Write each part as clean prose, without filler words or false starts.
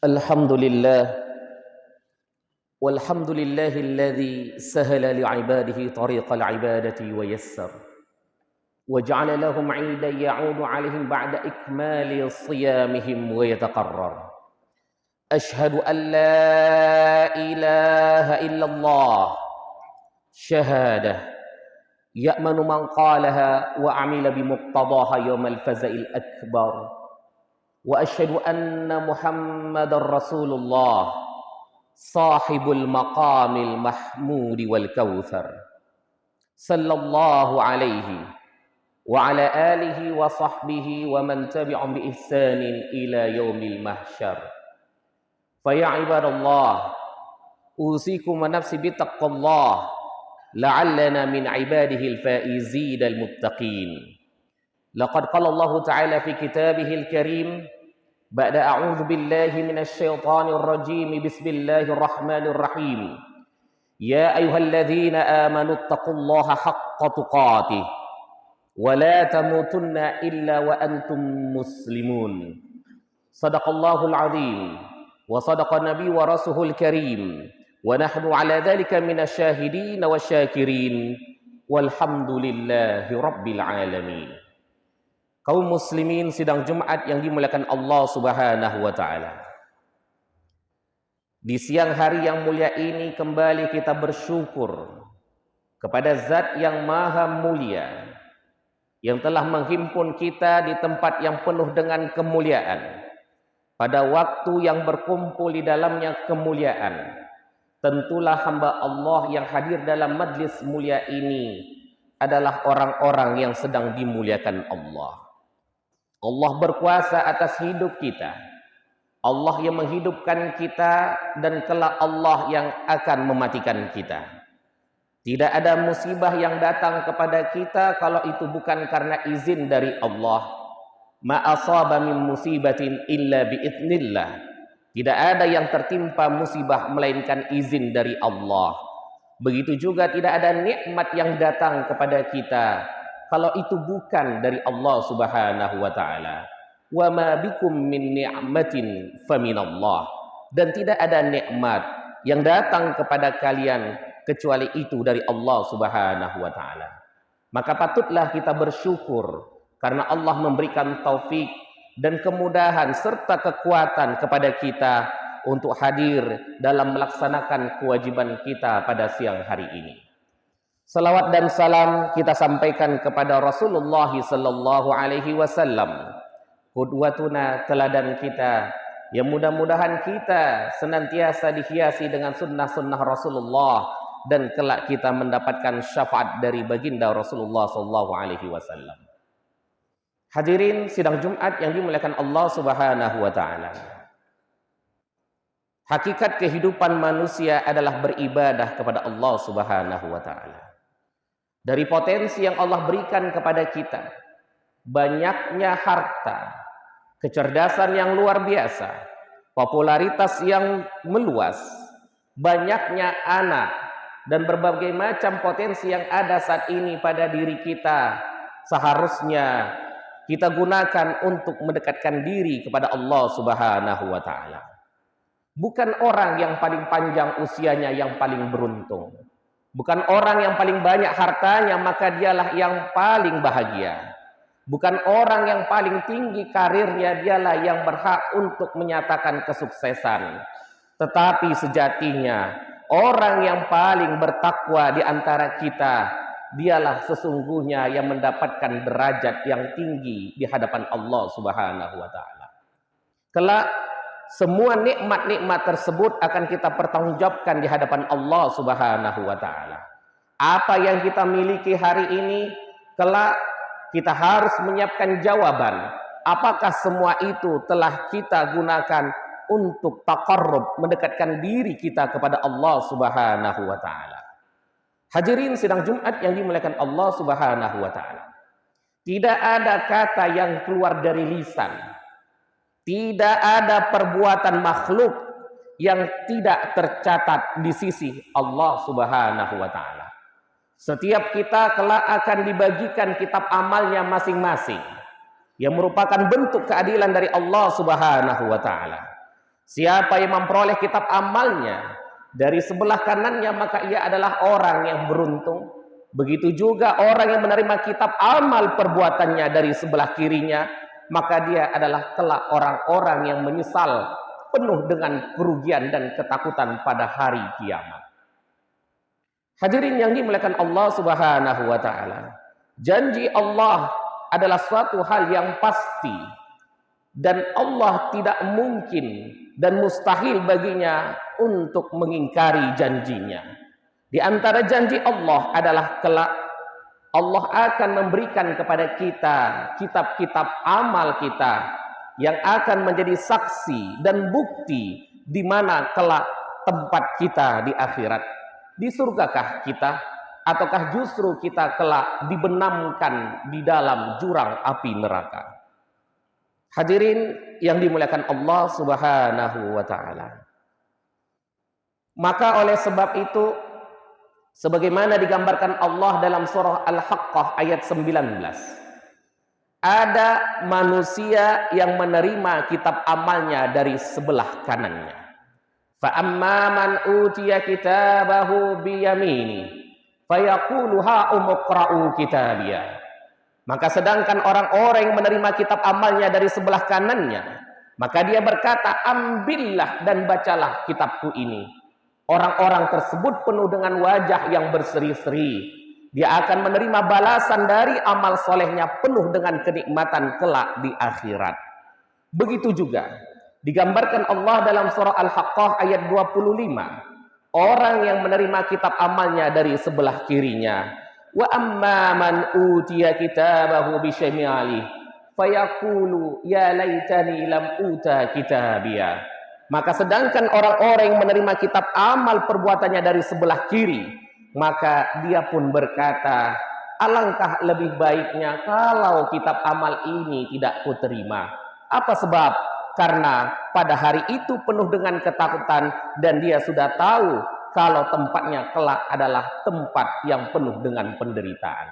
Alhamdulillah walhamdulillahilladzi sahala li'ibadihi tariqal ibadati wa yassar wa ja'ala lahum 'idan ya'udu 'alaihim ba'da ikmali siyamihim wa yataqarrar. Ashhadu an la ilaha illallah syahadah ya'manu man qalaha wa 'amila bimuqtadaha yawmal faza'il akbar. Wa asyhadu anna Muhammadar Rasulullah sahibul maqamil mahmudi wal kautsar sallallahu alaihi wa ala alihi wa sahbihi wa man tabi'ahum bi ihsanin ila yaumil mahsyar. Fa ya ibadallah usikum wa nafsi bi taqwallah la'allana min ibadihi al-faizin al-muttaqin. Laqad qala Allah ta'ala fi kitabihil karim ba'da a'udzu billahi minasy syaithanir rajim bismillahir rahmanir rahim. Ya ayyuhalladzina amanu taqullaha haqqa tuqatih wa la tamutunna illa wa antum muslimun. Shadaqallahul azim wa sadaqa nabi wa rasuluhul karim wa nahnu ala dzalika minasy syahidin wasyakirin walhamdulillahi rabbil alamin. Kaum muslimin sidang Jumat yang dimuliakan Allah Subhanahu wa taala. Di siang hari yang mulia ini kembali kita bersyukur kepada Zat yang Maha Mulia yang telah menghimpun kita di tempat yang penuh dengan kemuliaan. Pada waktu yang berkumpul di dalamnya kemuliaan, tentulah hamba Allah yang hadir dalam majlis mulia ini adalah orang-orang yang sedang dimuliakan Allah. Allah berkuasa atas hidup kita. Allah yang menghidupkan kita dan kelak Allah yang akan mematikan kita. Tidak ada musibah yang datang kepada kita kalau itu bukan karena izin dari Allah. Ma asaba min musibatin illa biidznillah. Tidak ada yang tertimpa musibah melainkan izin dari Allah. Begitu juga tidak ada nikmat yang datang kepada kita kalau itu bukan dari Allah Subhanahu wa taala. Wa ma bikum min ni'matin faminallah. Dan tidak ada nikmat yang datang kepada kalian kecuali itu dari Allah Subhanahu wa taala. Maka patutlah kita bersyukur karena Allah memberikan taufik dan kemudahan serta kekuatan kepada kita untuk hadir dalam melaksanakan kewajiban kita pada siang hari ini. Salawat dan salam kita sampaikan kepada Rasulullah sallallahu alaihi wasallam, qudwatuna, teladan kita, yang mudah-mudahan kita senantiasa dihiasi dengan sunnah-sunnah Rasulullah dan kelak kita mendapatkan syafaat dari baginda Rasulullah sallallahu alaihi wasallam. Hadirin sidang Jumat yang dimuliakan Allah Subhanahu wa taala. Hakikat kehidupan manusia adalah beribadah kepada Allah Subhanahu wa taala. Dari potensi yang Allah berikan kepada kita, banyaknya harta, kecerdasan yang luar biasa, popularitas yang meluas, banyaknya anak, dan berbagai macam potensi yang ada saat ini pada diri kita, seharusnya kita gunakan untuk mendekatkan diri kepada Allah Subhanahu wa taala. Bukan orang yang paling panjang usianya yang paling beruntung. Bukan orang yang paling banyak hartanya maka dialah yang paling bahagia. Bukan orang yang paling tinggi karirnya dialah yang berhak untuk menyatakan kesuksesan. Tetapi sejatinya orang yang paling bertakwa di antara kita dialah sesungguhnya yang mendapatkan derajat yang tinggi di hadapan Allah Subhanahu wa taala. Kelak semua nikmat-nikmat tersebut akan kita pertanggungjawabkan di hadapan Allah Subhanahu wa taala. Apa yang kita miliki hari ini, kelak kita harus menyiapkan jawaban. Apakah semua itu telah kita gunakan untuk taqarrub, mendekatkan diri kita kepada Allah Subhanahu wa taala. Hadirin sidang Jumat yang dimuliakan Allah Subhanahu wa taala. Tidak ada kata yang keluar dari lisan. Tidak ada perbuatan makhluk yang tidak tercatat di sisi Allah Subhanahu wa taala. Setiap kita kelak akan dibagikan kitab amalnya masing-masing yang merupakan bentuk keadilan dari Allah Subhanahu wa taala. Siapa yang memperoleh kitab amalnya dari sebelah kanannya, maka ia adalah orang yang beruntung. Begitu juga orang yang menerima kitab amal perbuatannya dari sebelah kirinya, maka dia adalah kelak orang-orang yang menyesal, penuh dengan kerugian dan ketakutan pada hari kiamat. Hadirin yang dimuliakan Allah Subhanahu wa taala. Janji Allah adalah suatu hal yang pasti dan Allah tidak mungkin dan mustahil baginya untuk mengingkari janjinya. Di antara janji Allah adalah kelak Allah akan memberikan kepada kita kitab-kitab amal kita yang akan menjadi saksi dan bukti di mana kelak tempat kita di akhirat. Di surgakah kita, ataukah justru kita kelak dibenamkan di dalam jurang api neraka? Hadirin yang dimuliakan Allah Subhanahu wa taala. Maka oleh sebab itu, sebagaimana digambarkan Allah dalam surah Al-Haqqah ayat 19, ada manusia yang menerima kitab amalnya dari sebelah kanannya. Fa amma man utiya kitabahu biyamini fayaqulu ha umqra'u kitabiyah. Maka sedangkan orang-orang yang menerima kitab amalnya dari sebelah kanannya, maka dia berkata, ambillah dan bacalah kitabku ini. Orang-orang tersebut penuh dengan wajah yang berseri-seri. Dia akan menerima balasan dari amal solehnya penuh dengan kenikmatan kelak di akhirat. Begitu juga digambarkan Allah dalam surah Al-Haqqah ayat 25. Orang yang menerima kitab amalnya dari sebelah kirinya. Wa amma man utiya kitabahu bisyamali fayaqulu ya laitani lam uta kitabiyah. Maka sedangkan orang-orang yang menerima kitab amal perbuatannya dari sebelah kiri, maka dia pun berkata, alangkah lebih baiknya kalau kitab amal ini tidak kuterima. Apa sebab? Karena pada hari itu penuh dengan ketakutan dan dia sudah tahu kalau tempatnya kelak adalah tempat yang penuh dengan penderitaan.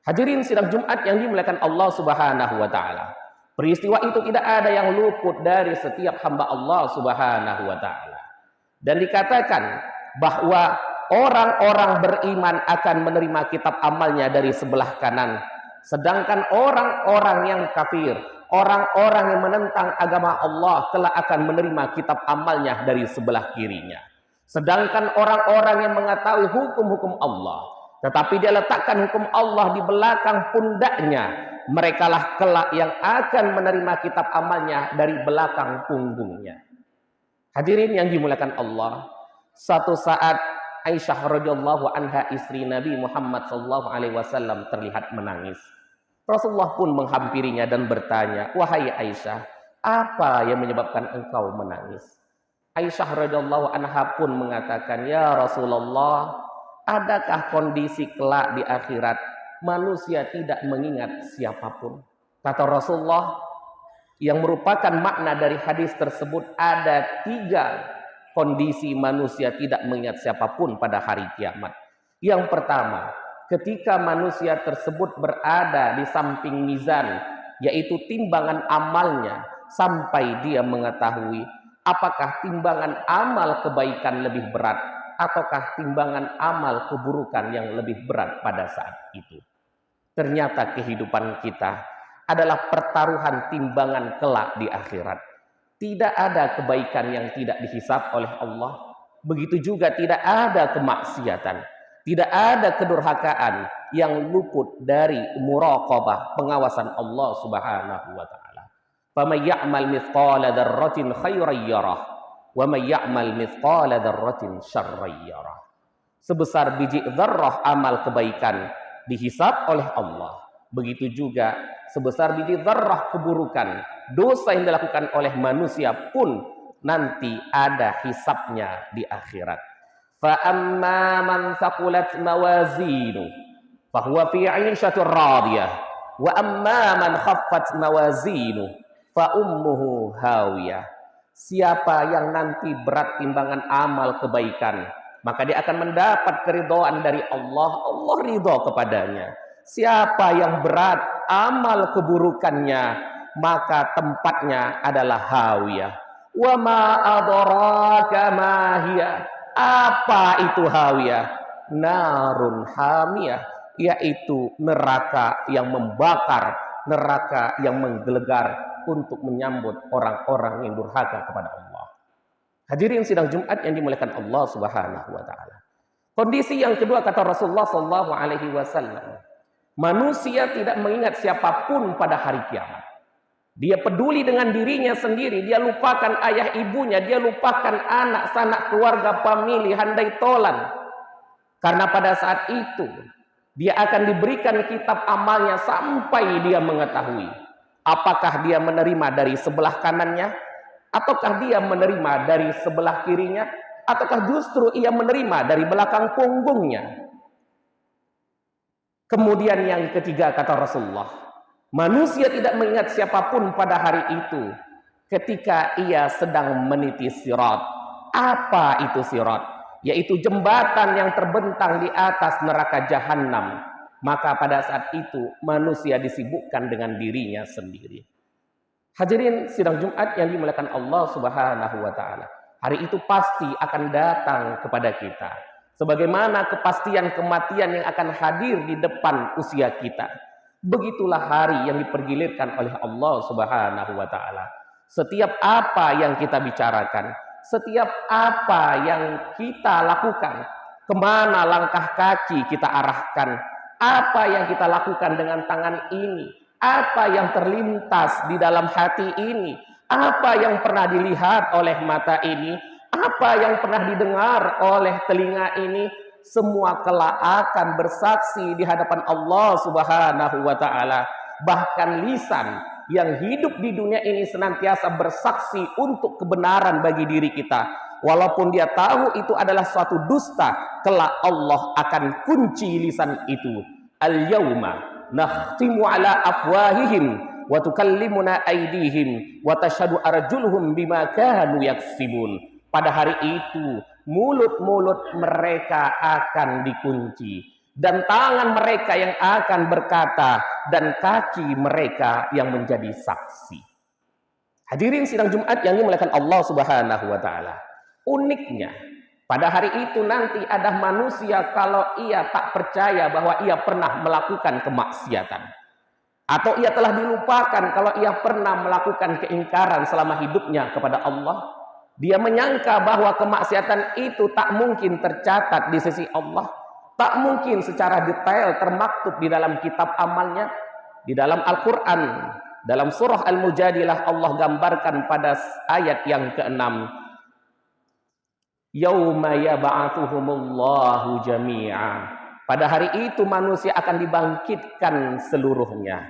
Hadirin sidang Jumat yang dimuliakan Allah Subhanahu wa taala. Peristiwa itu tidak ada yang luput dari setiap hamba Allah Subhanahu wa taala. Dan dikatakan bahwa orang-orang beriman akan menerima kitab amalnya dari sebelah kanan, sedangkan orang-orang yang kafir, orang-orang yang menentang agama Allah kelak akan menerima kitab amalnya dari sebelah kirinya. Sedangkan orang-orang yang mengetahui hukum-hukum Allah, tetapi dia letakkan hukum Allah di belakang pundaknya, merekalah kelak yang akan menerima kitab amalnya dari belakang punggungnya. Hadirin yang dimuliakan Allah, suatu saat Aisyah radhiyallahu anha, istri Nabi Muhammad SAW, terlihat menangis. Rasulullah pun menghampirinya dan bertanya, wahai Aisyah, apa yang menyebabkan engkau menangis? Aisyah radhiyallahu anha pun mengatakan, ya Rasulullah, adakah kondisi kelak di akhirat manusia tidak mengingat siapapun? Kata Rasulullah, yang merupakan makna dari hadis tersebut, ada 3 kondisi manusia tidak mengingat siapapun pada hari kiamat. Yang pertama, ketika manusia tersebut berada di samping mizan, yaitu timbangan amalnya, sampai dia mengetahui apakah timbangan amal kebaikan lebih berat ataukah timbangan amal keburukan yang lebih berat pada saat itu. Ternyata kehidupan kita adalah pertaruhan timbangan kelak di akhirat. Tidak ada kebaikan yang tidak dihisab oleh Allah. Begitu juga tidak ada kemaksiatan, tidak ada kedurhakaan yang luput dari muraqabah, pengawasan Allah Subhanahu wa taala. Faman ya'mal mithqala dzarratin khairan yarah wa man ya'mal mithqala dzarratin syarran yarah. Sebesar biji dzarrah amal kebaikan dihisab oleh Allah. Begitu juga sebesar biji dzarrah keburukan, dosa yang dilakukan oleh manusia pun nanti ada hisabnya di akhirat. Fa amma man thaqulat mawazinu fa huwa fi 'ishatir radiyah wa amma man khaffat mawazinu fa ummuhu hawiyah. Siapa yang nanti berat timbangan amal kebaikan, maka dia akan mendapat keridhaan dari Allah. Allah ridha kepadanya. Siapa yang berat amal keburukannya, maka tempatnya adalah hawiyah. Wa ma adraka ma hiya. Apa itu hawiyah? Narun hamiyah, yaitu neraka yang membakar, neraka yang menggelegar untuk menyambut orang-orang yang durhaka kepada Allah. Hadirin sidang Jumat yang dimuliakan Allah Subhanahu wa taala. Kondisi yang kedua kata Rasulullah sallallahu alaihi wasallam, manusia tidak mengingat siapapun pada hari kiamat. Dia peduli dengan dirinya sendiri, dia lupakan ayah ibunya, dia lupakan anak, sanak, keluarga, famili, handai tolan. Karena pada saat itu, dia akan diberikan kitab amalnya sampai dia mengetahui apakah dia menerima dari sebelah kanannya, ataukah dia menerima dari sebelah kirinya, ataukah justru ia menerima dari belakang punggungnya. Kemudian yang ketiga kata Rasulullah, manusia tidak mengingat siapapun pada hari itu ketika ia sedang meniti sirat. Apa itu sirat? Yaitu jembatan yang terbentang di atas neraka jahanam. Maka pada saat itu manusia disibukkan dengan dirinya sendiri. Hadirin sidang Jumat yang dimuliakan Allah Subhanahu wa taala. Hari itu pasti akan datang kepada kita. Sebagaimana kepastian kematian yang akan hadir di depan usia kita. Begitulah hari yang dipergilirkan oleh Allah Subhanahu wa taala. Setiap apa yang kita bicarakan, setiap apa yang kita lakukan, kemana langkah kaki kita arahkan, apa yang kita lakukan dengan tangan ini, apa yang terlintas di dalam hati ini, apa yang pernah dilihat oleh mata ini, apa yang pernah didengar oleh telinga ini, semua kelak akan bersaksi di hadapan Allah Subhanahu wa taala. Bahkan lisan yang hidup di dunia ini senantiasa bersaksi untuk kebenaran bagi diri kita. Walaupun dia tahu itu adalah suatu dusta, kelak Allah akan kunci lisan itu. Al-yauma nakhtimu ala afwahihim wa tukallimuna aydihim wa tashhadu arjuluhum bima kanu yaksibun. Pada hari itu mulut-mulut mereka akan dikunci dan tangan mereka yang akan berkata dan kaki mereka yang menjadi saksi. Hadirin sidang Jumat yang dimuliakan Allah Subhanahu wa taala. Uniknya pada hari itu nanti ada manusia kalau ia tak percaya bahwa ia pernah melakukan kemaksiatan, atau ia telah dilupakan kalau ia pernah melakukan keingkaran selama hidupnya kepada Allah. Dia menyangka bahwa kemaksiatan itu tak mungkin tercatat di sisi Allah, tak mungkin secara detail termaktub di dalam kitab amalnya. Di dalam Al-Quran, dalam surah Al-Mujadilah, Allah gambarkan pada ayat yang ke-6, yauma yab'atsuhumullahu jami'a. Pada hari itu manusia akan dibangkitkan seluruhnya.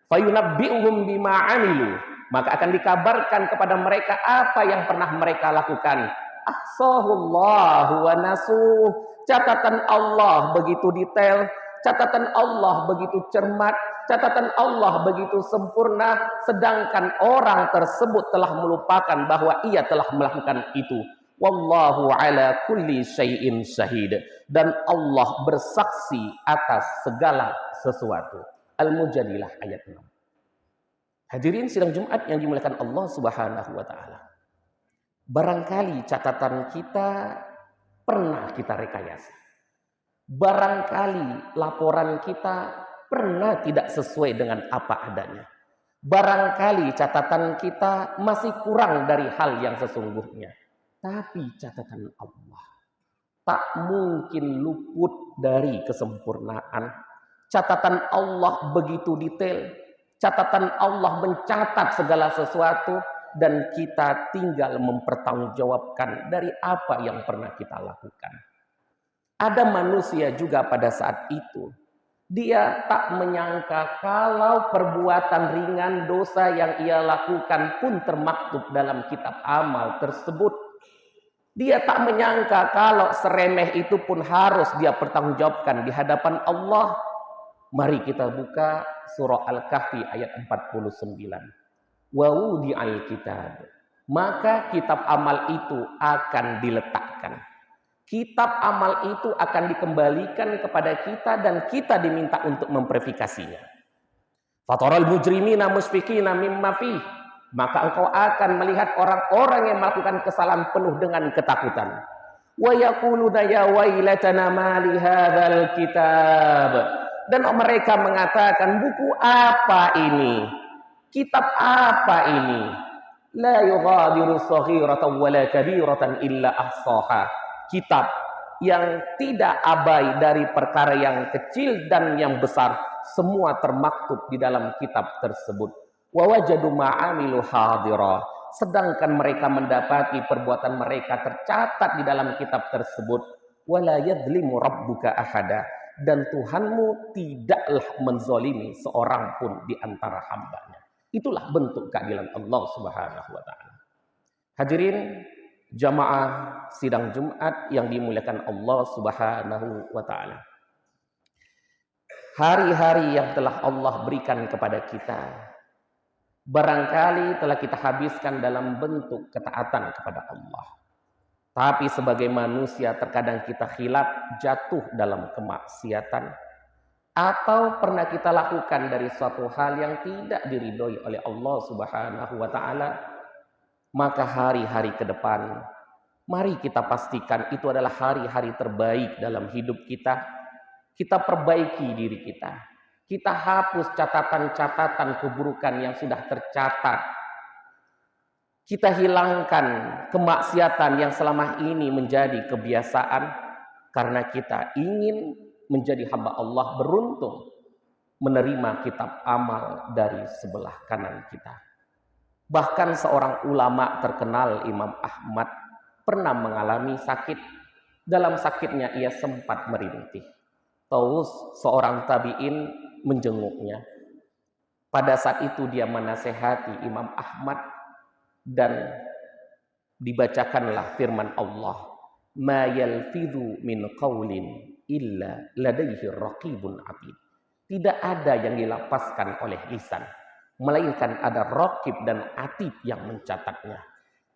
Fayunabbi'uhum bima 'amilu. Maka akan dikabarkan kepada mereka apa yang pernah mereka lakukan. Ahsahullahu wa nasuh. Catatan Allah begitu detail, catatan Allah begitu cermat, catatan Allah begitu sempurna, sedangkan orang tersebut telah melupakan bahwa ia telah melakukan itu. Wallahu ala kulli syai'in syahid. Dan Allah bersaksi atas segala sesuatu. Al-Mujadilah ayat 6. Hadirin sidang Jumat yang dimuliakan Allah Subhanahu wa taala. Barangkali catatan kita pernah kita rekayasa. Barangkali laporan kita pernah tidak sesuai dengan apa adanya. Barangkali catatan kita masih kurang dari hal yang sesungguhnya. Tapi catatan Allah tak mungkin luput dari kesempurnaan. Catatan Allah begitu detail. Catatan Allah mencatat segala sesuatu dan kita tinggal mempertanggungjawabkan dari apa yang pernah kita lakukan. Ada manusia juga pada saat itu, dia tak menyangka kalau perbuatan ringan dosa yang ia lakukan pun termaktub dalam kitab amal tersebut. Dia tak menyangka kalau seremeh itu pun harus dia pertanggungjawabkan di hadapan Allah. Mari kita buka surah Al-Kahfi ayat 49. Wa wudi'al kitab. Maka kitab amal itu akan diletakkan. Kitab amal itu akan dikembalikan kepada kita dan kita diminta untuk memverifikasinya. Fataral mujrimina musfikina mimma fih. maka engkau akan melihat orang-orang yang melakukan kesalahan penuh dengan ketakutan. Wa yaquluna ya wailatana ma li hadzal kitab. Dan mereka mengatakan, buku apa ini? Kitab apa ini? La yughadiru saghiratan wala kabiratan illa ahsaha. Kitab yang tidak abai dari perkara yang kecil dan yang besar, semua termaktub di dalam kitab tersebut. Wa wajadu ma'amilu hadira. Sedangkan mereka mendapati perbuatan mereka tercatat di dalam kitab tersebut. Wala yadlimu rabbuka ahada. Dan Tuhanmu tidaklah menzolimi seorang pun di antara hambanya. Itulah bentuk keadilan Allah Subhanahu wa taala. Hadirin jamaah sidang Jumat yang dimuliakan Allah Subhanahu wa taala. Hari-hari yang telah Allah berikan kepada kita barangkali telah kita habiskan dalam bentuk ketaatan kepada Allah. Tapi sebagai manusia terkadang kita khilaf, jatuh dalam kemaksiatan, atau pernah kita lakukan dari suatu hal yang tidak diridhoi oleh Allah Subhanahu wa taala. Maka hari-hari ke depan, mari kita pastikan itu adalah hari-hari terbaik dalam hidup kita. Kita perbaiki diri kita. Kita hapus catatan-catatan keburukan yang sudah tercatat. Kita hilangkan kemaksiatan yang selama ini menjadi kebiasaan, karena kita ingin menjadi hamba Allah beruntung menerima kitab amal dari sebelah kanan kita. Bahkan seorang ulama terkenal, Imam Ahmad, pernah mengalami sakit. Dalam sakitnya ia sempat merintih. Terus seorang tabi'in menjenguknya. Pada saat itu dia menasehati Imam Ahmad dan dibacakanlah firman Allah, ma yalfidhu min qaulin illa ladaihi raqibun atid. Tidak ada yang dilapaskan oleh lisan, melainkan ada raqib dan atid yang mencatatnya.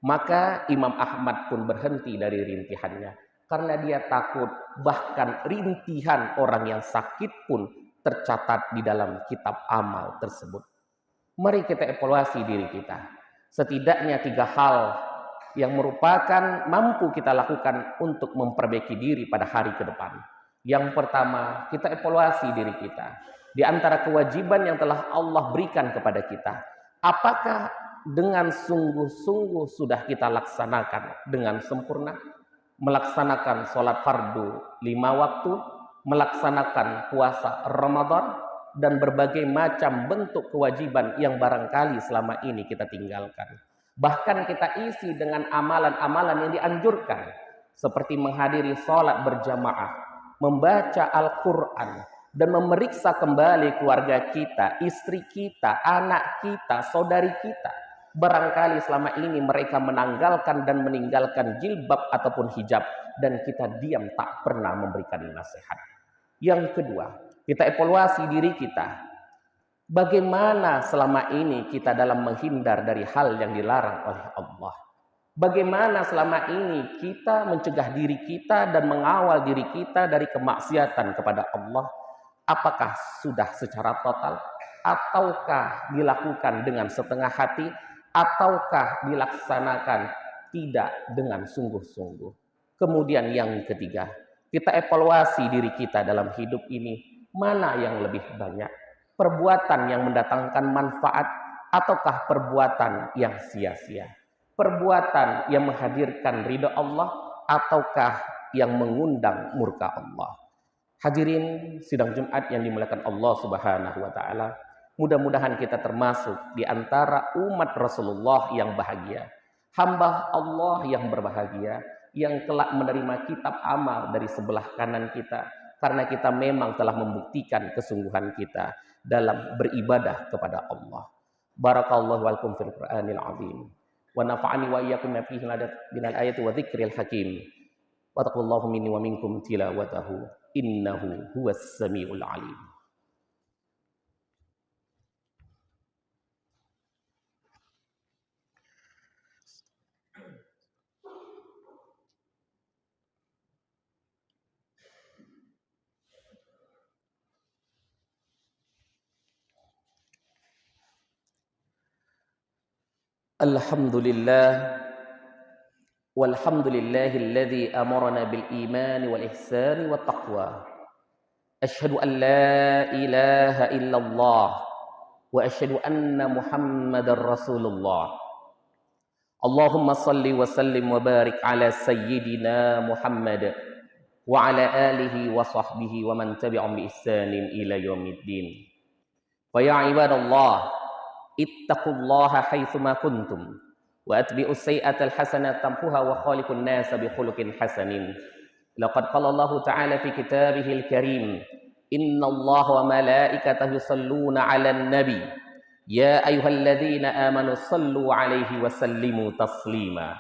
Maka Imam Ahmad pun berhenti dari rintihannya, karena dia takut bahkan rintihan orang yang sakit pun tercatat di dalam kitab amal tersebut. Mari kita evaluasi diri kita. Setidaknya 3 hal yang merupakan mampu kita lakukan untuk memperbaiki diri pada hari ke depan. Yang pertama, kita evaluasi diri kita. Di antara kewajiban yang telah Allah berikan kepada kita, apakah dengan sungguh-sungguh sudah kita laksanakan dengan sempurna? Melaksanakan sholat fardu 5 waktu, melaksanakan puasa Ramadan, dan berbagai macam bentuk kewajiban yang barangkali selama ini kita tinggalkan. Bahkan kita isi dengan amalan-amalan yang dianjurkan, seperti menghadiri sholat berjamaah, membaca Al-Quran, dan memeriksa kembali keluarga kita, istri kita, anak kita, saudari kita. Barangkali selama ini mereka menanggalkan dan meninggalkan jilbab ataupun hijab, dan kita diam tak pernah memberikan nasihat. Yang kedua, kita evaluasi diri kita. Bagaimana selama ini kita dalam menghindar dari hal yang dilarang oleh Allah? Bagaimana selama ini kita mencegah diri kita dan mengawal diri kita dari kemaksiatan kepada Allah? Apakah sudah secara total? Ataukah dilakukan dengan setengah hati? Ataukah dilaksanakan tidak dengan sungguh-sungguh? Kemudian yang ketiga, kita evaluasi diri kita dalam hidup ini, mana yang lebih banyak? Perbuatan yang mendatangkan manfaat ataukah perbuatan yang sia-sia? Perbuatan yang menghadirkan ridha Allah ataukah yang mengundang murka Allah? Hadirin sidang Jumat yang dimuliakan Allah Subhanahu wa taala, mudah-mudahan kita termasuk di antara umat Rasulullah yang bahagia, hamba Allah yang berbahagia, yang telah menerima kitab amal dari sebelah kanan kita, karena kita memang telah membuktikan kesungguhan kita dalam beribadah kepada Allah. Barakallahu lakum fil Qur'anil azim, wa nafa'ani wa iyyakum fihi minal ayati wa dzikril hakim. Wa taqullahu minni wa minkum tilawatahu innahu huwas samiul alim. Alhamdulillah walhamdulillahilladzi amarna bil iman wal ihsan wat taqwa. Asyhadu an la ilaha illallah wa asyhadu anna Muhammadar Rasulullah. Allahumma salli wa sallim wa barik ala sayyidina Muhammad wa ala alihi wa sahbihi wa man tabi'ahum bi ihsanin ila yaumiddin. Fa ya ibadallah, ittaqullaha haitsu ma kuntum wa atbi'us sayyi'atal hasanata tamhuha wa khaliqun nasa bi khuluqin hasanin. Laqad qala Allah ta'ala fi kitabihil karim, innallaha wa malaikatahu yusalluna 'alan nabi ya ayyuhalladzina amanu sallu 'alaihi wa sallimu taslima.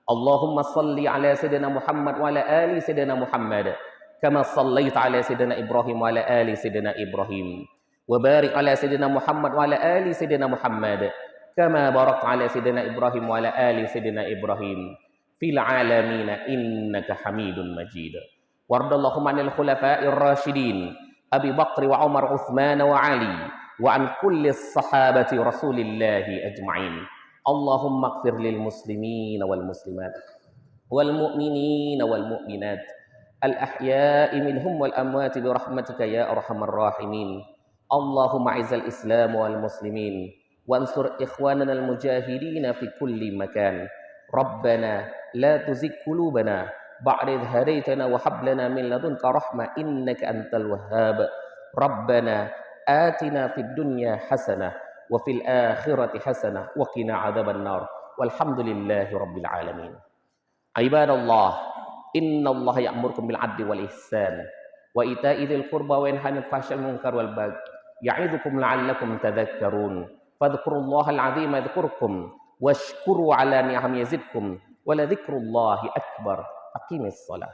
Allahumma salli 'ala sayyidina Muhammad wa 'ala ali sayyidina Muhammad kama shallaita 'ala sayyidina Ibrahim wa 'ala ali sayyidina Ibrahim wa barik 'ala sayyidina Muhammad wa 'ala ali sayyidina Muhammad kama barakta 'ala sayyidina Ibrahim wa 'ala ali sayyidina Ibrahim fil 'alamin innaka Hamidun Majid. Wardallahumma 'anil khulafa'ir rasyidin Abi Bakr wa Umar Utsman wa Ali wa an kulli sahabati Rasulillahi ajma'in. Allahumma ighfir lil muslimin wal muslimat wal mu'minin wal mu'minat al ahya'i minhum wal amwat bi rahmatika ya arhamar rahimin. Allahumma izzil islam wal muslimin wansur ikhwanana al mujahidin fi kulli makan. Rabbana la tuzigh qulubana ba'da idh hadaytana wa hab lana min ladunka rahmah innaka antal wahhab. Rabbana atina fid dunya hasanah wa fil akhirati hasanah wa qina adzabannar. Walhamdulillahi rabbil alamin. Ibadallah, innallaha ya'murukum bil 'adli wal ihsan wa ita'i dzil qurba wa yanha 'anil fahsya'i wal munkari wal baghi ya'idzukum la'allakum tadhakkarun. Fadhkurullaha al-'azima yadhkurkum washkuru 'ala ni'amihi yazidkum wa la dzikrullahi akbar. Aqimis shalah.